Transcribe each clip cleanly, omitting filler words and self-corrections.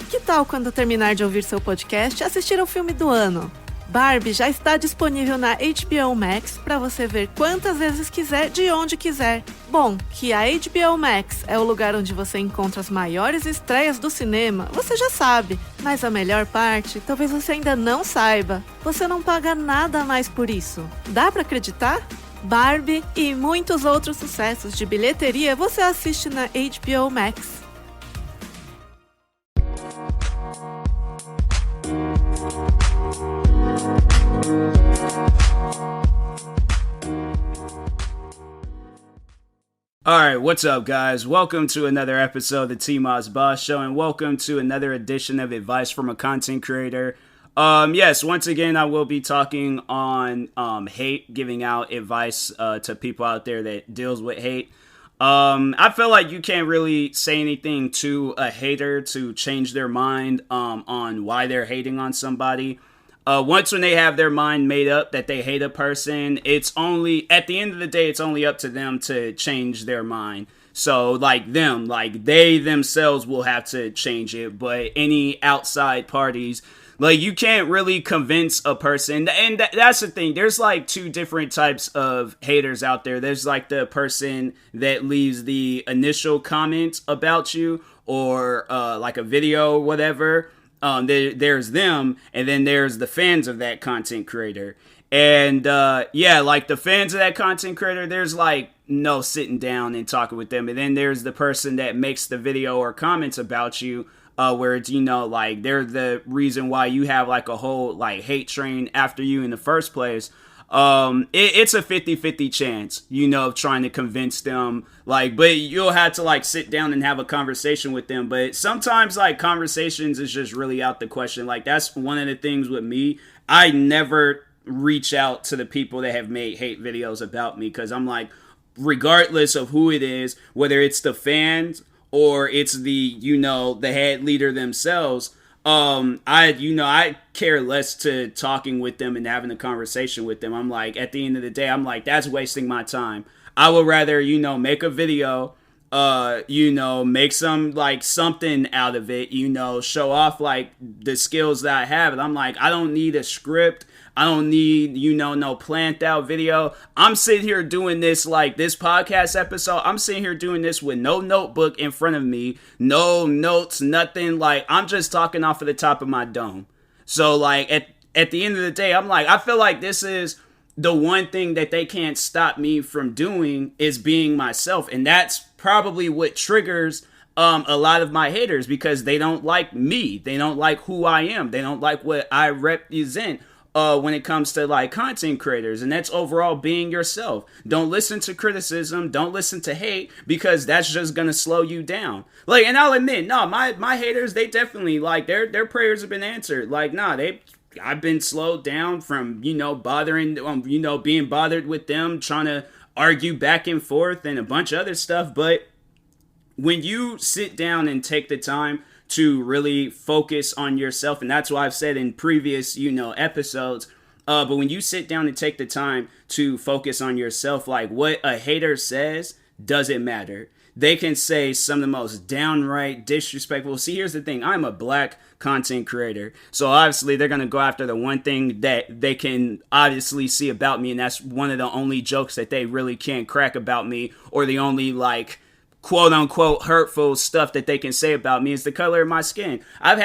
Que tal quando terminar de ouvir seu podcast, assistir ao filme do ano? Barbie já está disponível na HBO Max para você ver quantas vezes quiser, de onde quiser. Bom, que a HBO Max é o lugar onde você encontra as maiores estreias do cinema, você já sabe. Mas a melhor parte, talvez você ainda não saiba. Você não paga nada a mais por isso. Dá para acreditar? Barbie e muitos outros sucessos de bilheteria você assiste na HBO Max. Alright, what's up guys? Welcome to another episode of the TMossBoss Show, and welcome to another edition of Advice from a Content Creator. Yes, once again I will be talking on hate, giving out advice to people out there that deals with hate. I feel like you can't really say anything to a hater to change their mind on why they're hating on somebody. Once when they have their mind made up that they hate a person, it's only, at the end of the day, it's only up to them to change their mind. So, they themselves will have to change it, but any outside parties, you can't really convince a person, and that's the thing, there's, two different types of haters out there. There's, the person that leaves the initial comment about you, or, a video or whatever. There's them, and then there's the fans of that content creator. And, the fans of that content creator, there's, no sitting down and talking with them. And then there's the person that makes the video or comments about you, where it's, they're the reason why you have, a whole, hate train after you in the first place. It's a 50-50 chance, of trying to convince them, but you'll have to, sit down and have a conversation with them. But sometimes, conversations is just really out the question. That's one of the things with me. I never reach out to the people that have made hate videos about me, because I'm regardless of who it is, whether it's the fans or it's the, the head leader themselves, I care less to talking with them and having a conversation with them. I'm at the end of the day, I'm that's wasting my time. I would rather, make a video, make some, something out of it, show off, the skills that I have. And I'm I don't need a script. I don't need, no planned out video. I'm sitting here doing this, this podcast episode. I'm sitting here doing this with no notebook in front of me, no notes, nothing. I'm just talking off of the top of my dome. So, at the end of the day, I'm I feel like this is the one thing that they can't stop me from doing is being myself. And that's probably what triggers a lot of my haters, because they don't like me. They don't like who I am. They don't like what I represent. When it comes to content creators, and that's overall being yourself. Don't listen to criticism, don't listen to hate, because that's just gonna slow you down. And I'll admit, no, my haters, they definitely their prayers have been answered. I've been slowed down from bothering, being bothered with them, trying to argue back and forth and a bunch of other stuff. But when you sit down and take the time to really focus on yourself, and that's why I've said in previous, episodes, but when you sit down and take the time to focus on yourself, what a hater says doesn't matter. They can say some of the most downright disrespectful. See, here's the thing. I'm a black content creator. So obviously they're going to go after the one thing that they can obviously see about me, and that's one of the only jokes that they really can't crack about me, or the only, quote unquote hurtful stuff that they can say about me is the color of my skin. I've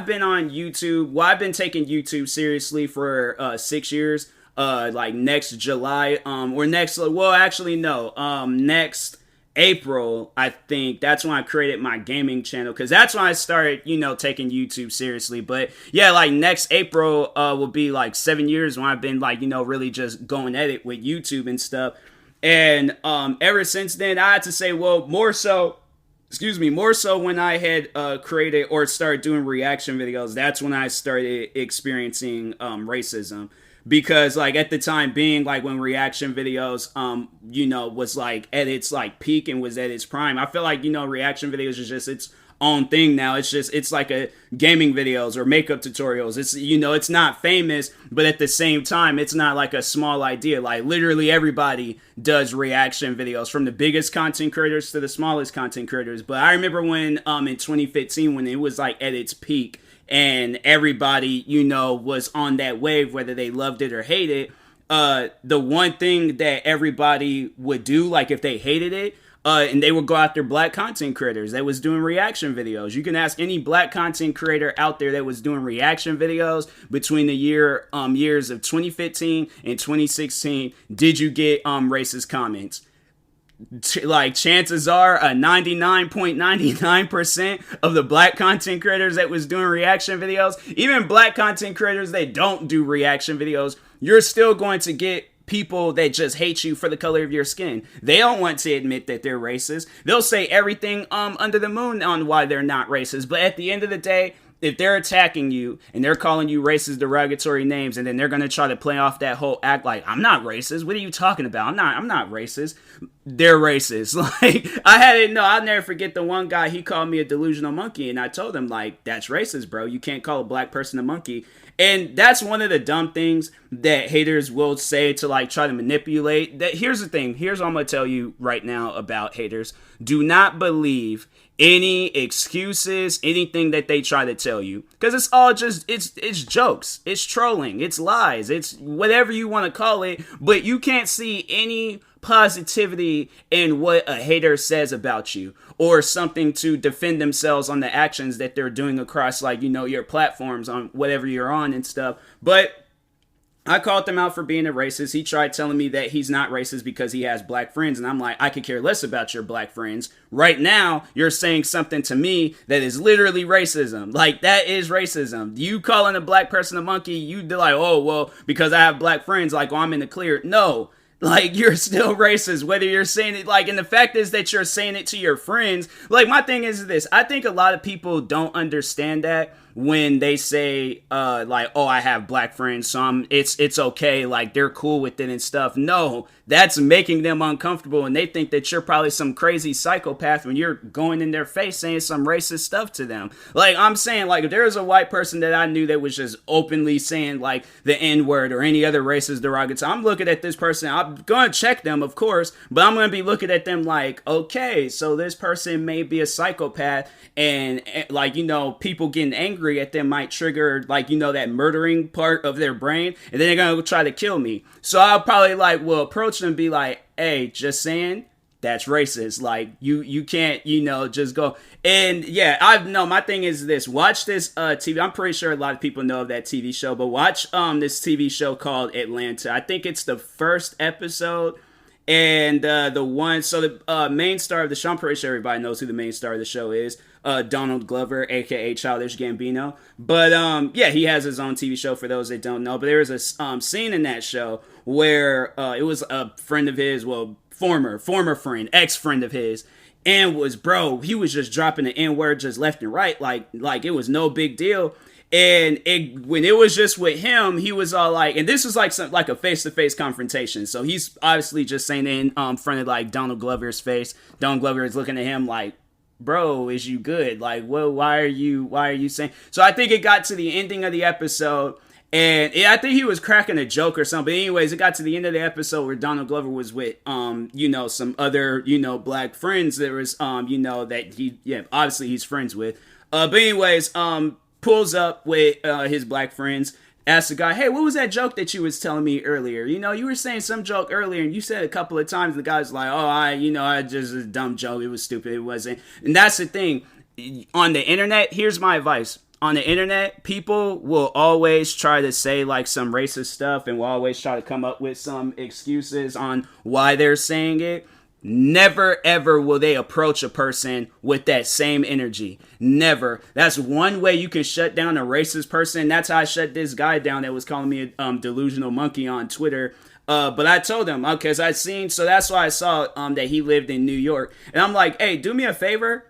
been on YouTube. Well, I've been taking YouTube seriously for 6 years. Next July, next April, I think that's when I created my gaming channel, because that's when I started, taking YouTube seriously. But yeah, next April will be 7 years when I've been really just going at it with YouTube and stuff. And ever since then, I had to say, well, more so when I had created or started doing reaction videos, that's when I started experiencing racism. Because at the time being, when reaction videos was at its peak and was at its prime, I feel reaction videos is just its own thing now. It's like a gaming videos or makeup tutorials. It's, it's not famous, but at the same time, it's not like a small idea. Like literally everybody does reaction videos, from the biggest content creators to the smallest content creators. But I remember when in 2015, when it was like at its peak and everybody, was on that wave, whether they loved it or hated it. The one thing that everybody would do, like if they hated it, and they would go after black content creators that was doing reaction videos. You can ask any black content creator out there that was doing reaction videos between the years of 2015 and 2016. Did you get racist comments? Like chances are a 99.99% of the black content creators that was doing reaction videos, even black content creators that don't do reaction videos, you're still going to get people that just hate you for the color of your skin. They don't want to admit that they're racist. They'll say everything under the moon on why they're not racist. But at the end of the day, if they're attacking you and they're calling you racist, derogatory names, and then they're going to try to play off that whole act like, I'm not racist. What are you talking about? I'm not racist. They're racist. Like, I'll never forget the one guy, he called me a delusional monkey, and I told him, like, that's racist, bro. You can't call a black person a monkey. And that's one of the dumb things that haters will say to like try to manipulate. That here's the thing. Here's what I'm going to tell you right now about haters. Do not believe any excuses, anything that they try to tell you. Because it's all just, it's jokes. It's trolling. It's lies. It's whatever you want to call it. But you can't see any positivity in what a hater says about you, or something to defend themselves on the actions that they're doing across, like, your platforms on whatever you're on and stuff. But I called him out for being a racist. He tried telling me that he's not racist because he has black friends. And I'm like, I could care less about your black friends. Right now, you're saying something to me that is literally racism. Like, that is racism. You calling a black person a monkey, you'd be like, oh, well, because I have black friends, like, oh, I'm in the clear. No. Like, you're still racist, whether you're saying it, like, and the fact is that you're saying it to your friends. Like, my thing is this. I think a lot of people don't understand that when they say, like, oh, I have black friends, so it's okay, like, they're cool with it and stuff. No, that's making them uncomfortable, and they think that you're probably some crazy psychopath when you're going in their face saying some racist stuff to them. Like, I'm saying, like, if there was a white person that I knew that was just openly saying, like, the N-word or any other racist derogatory, I'm looking at this person, I'm going to check them, of course, but I'm going to be looking at them like, okay, so this person may be a psychopath, and, like, people getting angry at them might trigger, like, that murdering part of their brain, and then they're gonna try to kill me. So I'll probably approach them and be like, hey, just saying, that's racist. Like, you can't, just go. And yeah, my thing is this. Watch this TV. I'm pretty sure a lot of people know of that TV show, but watch this TV show called Atlanta. I think it's the first episode. And the main star of the show, I'm pretty sure everybody knows who the main star of the show is, Donald Glover, aka Childish Gambino. But yeah, he has his own TV show for those that don't know. But there was a scene in that show where it was a friend of his, well, former friend, ex-friend of his, and he was just dropping the N-word just left and right, like it was no big deal. And when it was just with him, he was all like, and this was like a face-to-face confrontation. So he's obviously just saying it in front of like Donald Glover's face. Donald Glover is looking at him like, bro, is you good? Like, well, why are you saying? So I think it got to the ending of the episode, and I think he was cracking a joke or something. But anyways, it got to the end of the episode where Donald Glover was with, some other, black friends. There was, that obviously he's friends with. But anyways, pulls up with his black friends, asks the guy, hey, what was that joke that you was telling me earlier? You were saying some joke earlier, and you said a couple of times. The guy's like, oh, I just a dumb joke. It was stupid. It wasn't. And that's the thing. On the internet, here's my advice. On the internet, people will always try to say like some racist stuff, and will always try to come up with some excuses on why they're saying it. Never, ever will they approach a person with that same energy. Never. That's one way you can shut down a racist person. That's how I shut this guy down that was calling me a delusional monkey on Twitter. But I told him, because so that's why I saw that he lived in New York. And I'm like, hey, do me a favor.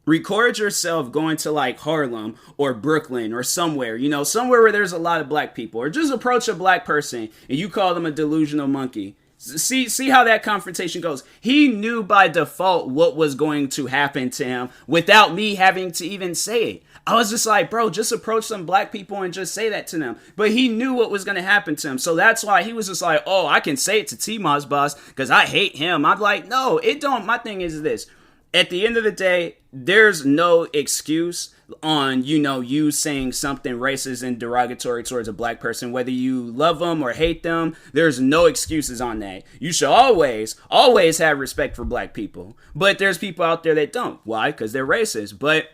Record yourself going to like Harlem or Brooklyn or somewhere, somewhere where there's a lot of black people. Or just approach a black person and you call them a delusional monkey. See how that confrontation goes. He knew by default what was going to happen to him without me having to even say it. I was just like, bro, just approach some black people and just say that to them. But he knew what was going to happen to him. So that's why he was just like, oh, I can say it to TMossBoss because I hate him. I'm like, no, it don't. My thing is this. At the end of the day, there's no excuse on, you saying something racist and derogatory towards a black person, whether you love them or hate them. There's no excuses on that. You should always have respect for black people. But there's people out there that don't. Why? Because they're racist. But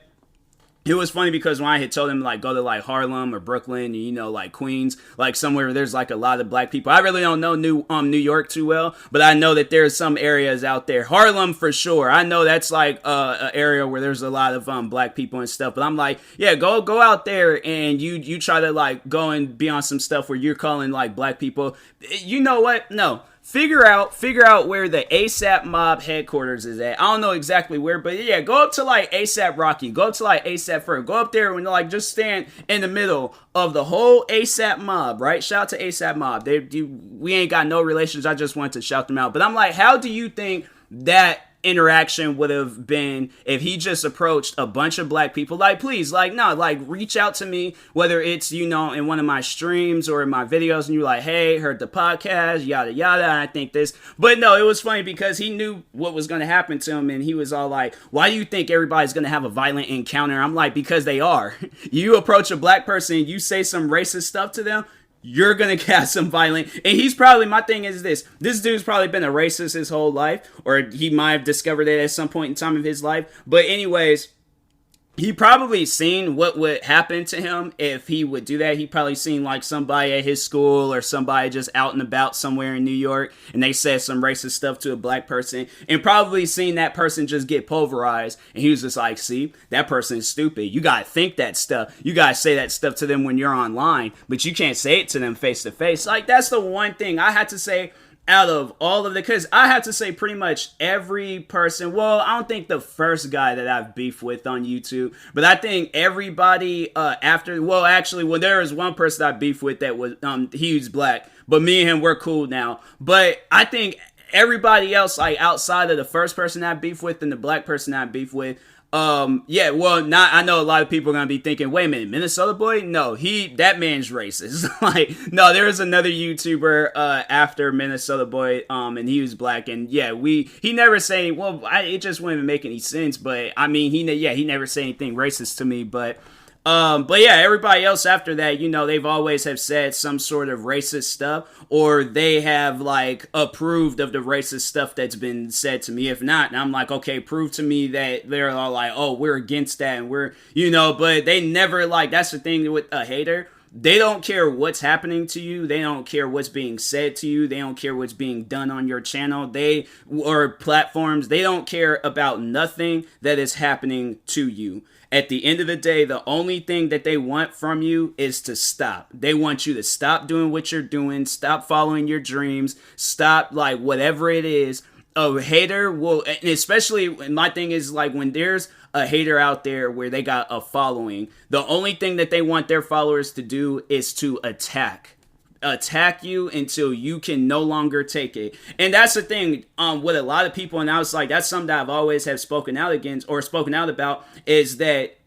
it was funny because when I had told him, like, go to, like, Harlem or Brooklyn, like, Queens, like, somewhere where there's, like, a lot of black people. I really don't know New York too well, but I know that there's some areas out there. Harlem, for sure. I know that's, like, an area where there's a lot of black people and stuff. But I'm like, yeah, go out there and you try to, like, go and be on some stuff where you're calling, like, black people. You know what? No. Figure out where the ASAP mob headquarters is at. I don't know exactly where, but yeah, go up to like ASAP Rocky, go up to like ASAP Ferg, go up there and like just stand in the middle of the whole ASAP mob, right? Shout out to ASAP mob. We ain't got no relations. I just wanted to shout them out. But I'm like, how do you think that interaction would have been if he just approached a bunch of black people? Like, please, like, no, like, reach out to me, whether it's, in one of my streams or in my videos, and you're like, hey, heard the podcast, yada, yada, and I think this. But no, it was funny because he knew what was going to happen to him, and he was all like, why do you think everybody's going to have a violent encounter? I'm like, because they are. You approach a black person, you say some racist stuff to them, you're going to cast some violent. And he's probably, my thing is this dude's probably been a racist his whole life, or he might have discovered it at some point in time of his life. But anyways, he probably seen what would happen to him if he would do that. He probably seen like somebody at his school or somebody just out and about somewhere in New York and they said some racist stuff to a black person and probably seen that person just get pulverized. And he was just like, see, that person is stupid. You got to think that stuff. You got to say that stuff to them when you're online, but you can't say it to them face to face. Like, that's the one thing I had to say out of all of the, because I have to say pretty much every person, well, I don't think the first guy that I've beefed with on YouTube, but I think everybody after, well, actually, well, there was one person I beefed with that was, he was black, but me and him, we're cool now. But I think everybody else, like outside of the first person I beefed with and the black person I beefed with, yeah, well, I know a lot of people are going to be thinking, wait a minute, Minnesota boy? No, that man's racist. Like, no, there was another YouTuber, after Minnesota boy, and he was black, and yeah, he never said, well, it just wouldn't even make any sense, but, I mean, he never said anything racist to me, but yeah, everybody else after that, they've always have said some sort of racist stuff, or they have like approved of the racist stuff that's been said to me. If not, and I'm like, okay, prove to me that they're all like, oh, we're against that, and we're, but they never, like, that's the thing with a hater. They don't care what's happening to you. They don't care what's being said to you. They don't care what's being done on your channel. Or platforms. They don't care about nothing that is happening to you. At the end of the day, the only thing that they want from you is to stop. They want you to stop doing what you're doing. Stop following your dreams. Stop, like, whatever it is. A hater will, and especially, my thing is, like, when there's a hater out there where they got a following, the only thing that they want their followers to do is to attack you until you can no longer take it. And that's the thing with a lot of people, and I was like, that's something that I've always have spoken out against or spoken out about, is that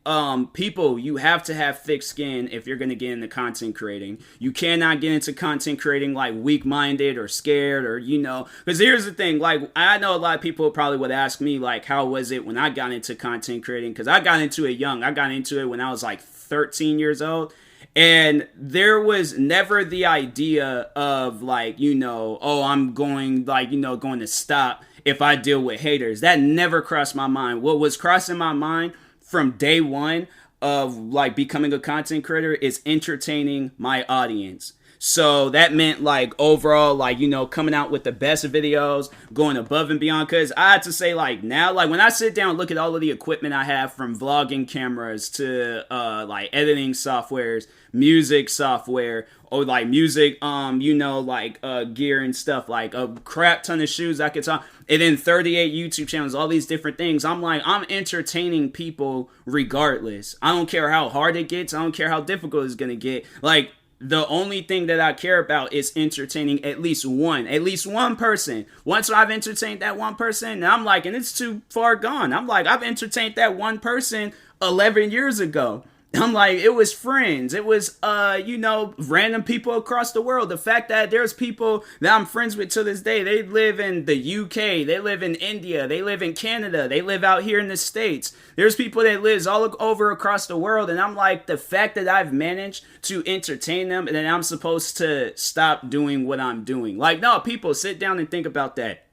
people, you have to have thick skin if you're going to get into content creating. You cannot get into content creating like weak-minded or scared, or because here's the thing, like, I know a lot of people probably would ask me, like, how was it when I got into content creating? Because I got into it young. I got into it when I was like 13 years old. And there was never the idea of like, oh, I'm going like, going to stop if I deal with haters. That never crossed my mind. What was crossing my mind from day one of like becoming a content creator is entertaining my audience. So that meant like overall, like, coming out with the best videos, going above and beyond. Cause I had to say, like, now, like, when I sit down and look at all of the equipment I have, from vlogging cameras to like editing softwares, music software, or like music, gear and stuff, like a crap ton of shoes I could talk, and then 38 YouTube channels, all these different things. I'm like, I'm entertaining people regardless. I don't care how hard it gets. I don't care how difficult it's gonna get. Like, the only thing that I care about is entertaining at least one person. Once I've entertained that one person, I'm like, and it's too far gone. I'm like, I've entertained that one person 11 years ago. I'm like, it was friends. It was, random people across the world. The fact that there's people that I'm friends with to this day. They live in the UK. They live in India. They live in Canada. They live out here in the States. There's people that lives all over across the world. And I'm like, the fact that I've managed to entertain them and then I'm supposed to stop doing what I'm doing. Like, no, people, sit down and think about that.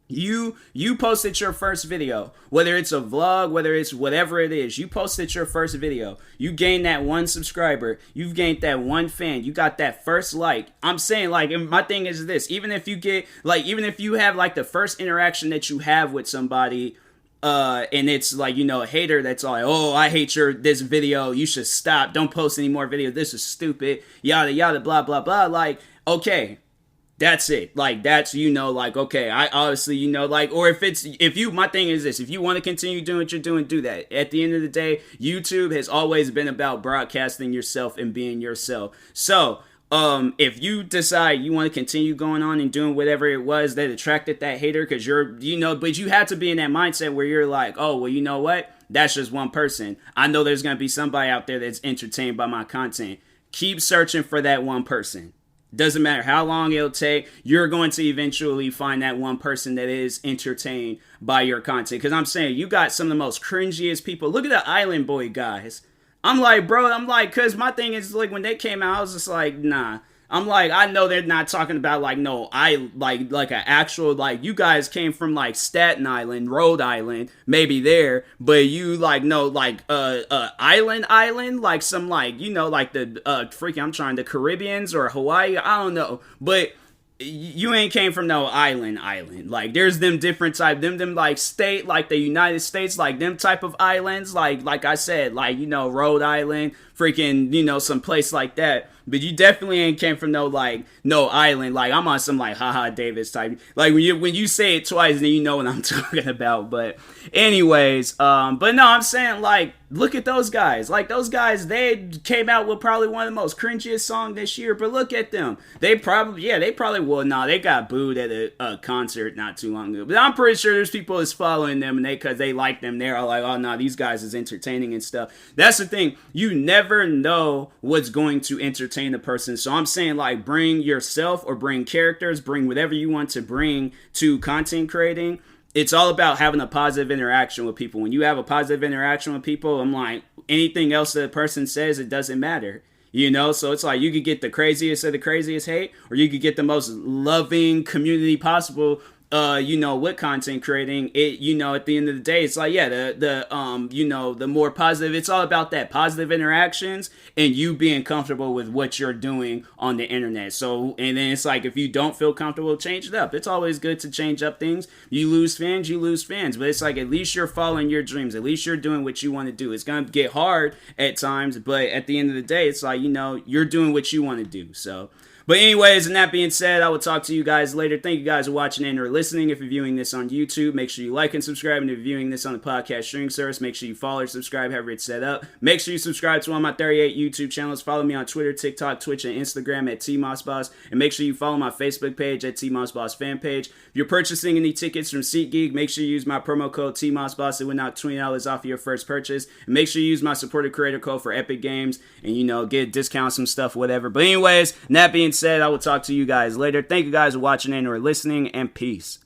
You posted your first video, whether it's a vlog, whether it's whatever it is, you posted your first video, you gained that one subscriber, you've gained that one fan, you got that first like. I'm saying, like, my thing is this, even if you have like the first interaction that you have with somebody, and it's like, a hater that's all like, oh, I hate this video, you should stop, don't post any more videos, this is stupid, yada yada, blah blah blah, like, okay. That's it. Like, that's, okay, I obviously, or my thing is this, if you want to continue doing what you're doing, do that. At the end of the day, YouTube has always been about broadcasting yourself and being yourself. So, if you decide you want to continue going on and doing whatever it was that attracted that hater, because but you have to be in that mindset where you're like, oh, well, you know what? That's just one person. I know there's going to be somebody out there that's entertained by my content. Keep searching for that one person. Doesn't matter how long it'll take, you're going to eventually find that one person that is entertained by your content. Because I'm saying, you got some of the most cringiest people. Look at the Island Boy guys. I'm like, because my thing is, like, when they came out, I was just like, nah. I'm like, I know they're not talking about, like, no, like an actual, like, you guys came from, like, Staten Island, Rhode Island, maybe there, but you, like, no, like, island, like, some, like, like the, the Caribbeans or Hawaii, I don't know, but you ain't came from no island. Like, there's them different type, them like state, like the United States, like them type of islands, like I said, like, Rhode Island, some place like that. But you definitely ain't came from no island. Like, I'm on some like haha Davis type. Like, when you say it twice, then you know what I'm talking about. But anyways, but no, I'm saying, like, look at those guys. Like, those guys, they came out with probably one of the most cringiest songs this year. But look at them. They probably will. Nah, they got booed at a concert not too long ago. But I'm pretty sure there's people that's following them, and because they like them, they're all like, oh no, these guys is entertaining and stuff. That's the thing. You never know what's going to entertain the person. So I'm saying, like, bring yourself or bring characters, bring whatever you want to bring to content creating. It's all about having a positive interaction with people. When you have a positive interaction with people, I'm like, anything else that a person says, it doesn't matter. So it's like, you could get the craziest of the craziest hate, or you could get the most loving community possible, with content creating. It, at the end of the day, it's like, yeah, the more positive, it's all about that positive interactions and you being comfortable with what you're doing on the internet. So, and then it's like, if you don't feel comfortable, change it up. It's always good to change up things. You lose fans, but it's like, at least you're following your dreams. At least you're doing what you want to do. It's going to get hard at times, but at the end of the day, it's like, you're doing what you want to do. So, but anyways, and that being said, I will talk to you guys later. Thank you guys for watching and or listening. If you're viewing this on YouTube, make sure you like and subscribe. And if you're viewing this on the podcast streaming service, make sure you follow or subscribe, however it's set up. Make sure you subscribe to one of my 38 YouTube channels. Follow me on Twitter, TikTok, Twitch, and Instagram at TMossBoss. And make sure you follow my Facebook page at TMossBoss fan page. If you're purchasing any tickets from SeatGeek, make sure you use my promo code TMossBoss. It will knock $20 off of your first purchase. And make sure you use my supported creator code for Epic Games and, get a discount, some stuff, whatever. But anyways, and that being said, I will talk to you guys later. Thank you guys for watching and or listening, and peace.